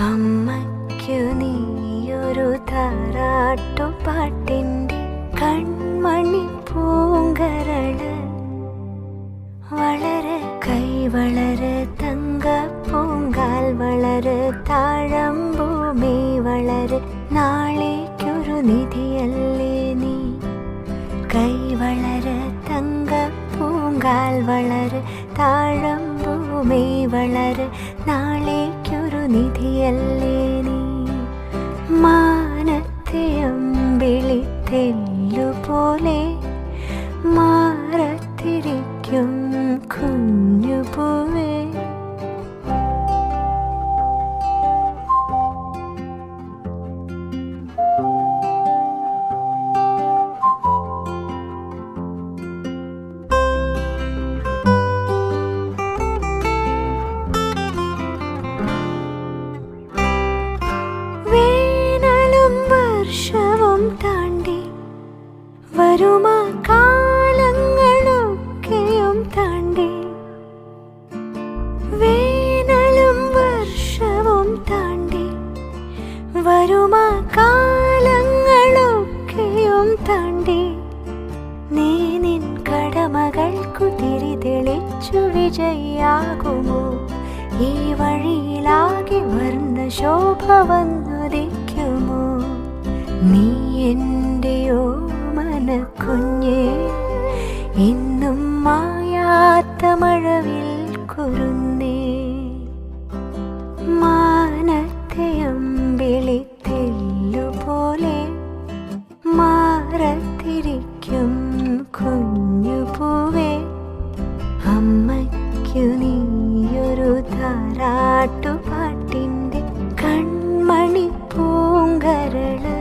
അമ്മയ്ക്കു നീയൊരു താരാട്ടുപാട്ടിൻ്റെ കൺമണി പൂങ്കരള്. വളര് കൈ വളര് തങ്കപ്പൂങ്കാൽ വളര് താഴമ്പൂമി വളര് നാളേക്കൊരു നിധിയല്ലേ നീ. കൈ വളര് തങ്കപ്പൂങ്കാൽ വളര് താഴമ്പൂമി വളര് നാളേക്കൊരു നിധിയല്ലേ നീ. മാനത്തെ അമ്പിളിത്തെല്ലുപോലെ മാറത്തിരിക്കും കുഞ്ഞുപൂവേ. വേനലും വർഷവും താണ്ടി വരുമാ കാലങ്ങളൊക്കെയും താണ്ടി. വേനലും വർഷവും താണ്ടി വരുമാ കാലങ്ങളൊക്കെയും താണ്ടി. നീ നിൻ കടമകൾക്കു തിരി തെളിച്ചു വിജയിയാകുമോ? ഈ വഴിയിലാകെ വർണ്ണ ശോഭ വന്നുദിക്കുമോ? നീ എൻ്റെയോ മനക്കുഞ്ഞേ, എന്നും മായാത്ത മഴവിൽ കുരുന്നേ. മാനത്തെ അമ്പിളിത്തെല്ലുപോലെ മാറത്തിരിക്കും കുഞ്ഞുപൂവേ. അമ്മയ്ക്കു നീയൊരു താരാട്ടുപാട്ടിൻ്റെ കൺമണി പൂങ്കരള്.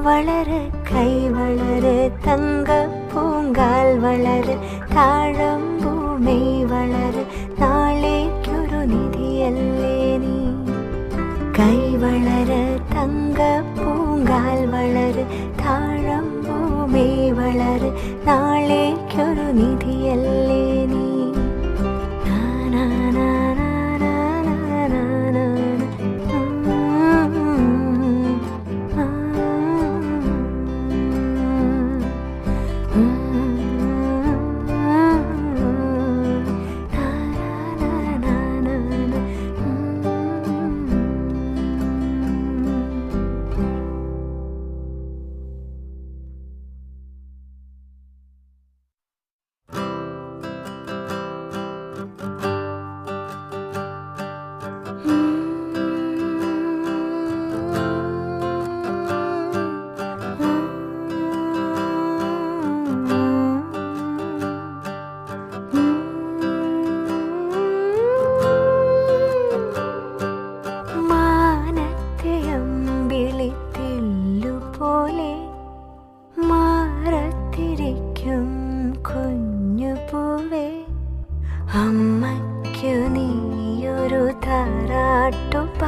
വളര് കൈ വളര് തങ്കപ്പൂങ്കാൽ വളര് താഴമ്പൂമി വളര് നാളേക്കൊരു നിധിയല്ലേ നീ. കൈ വളര് തങ്കപ്പൂങ്കാൽ വളര് താഴമ്പൂമി വളര് നാളേക്കൊരു നിധിയല്ലേ നീ. പോലെ മാറത്തിരിക്കും കുഞ്ഞുപൂവേ. അമ്മയ്ക്കു നീയൊരു താരാട്ടുപാട്ട്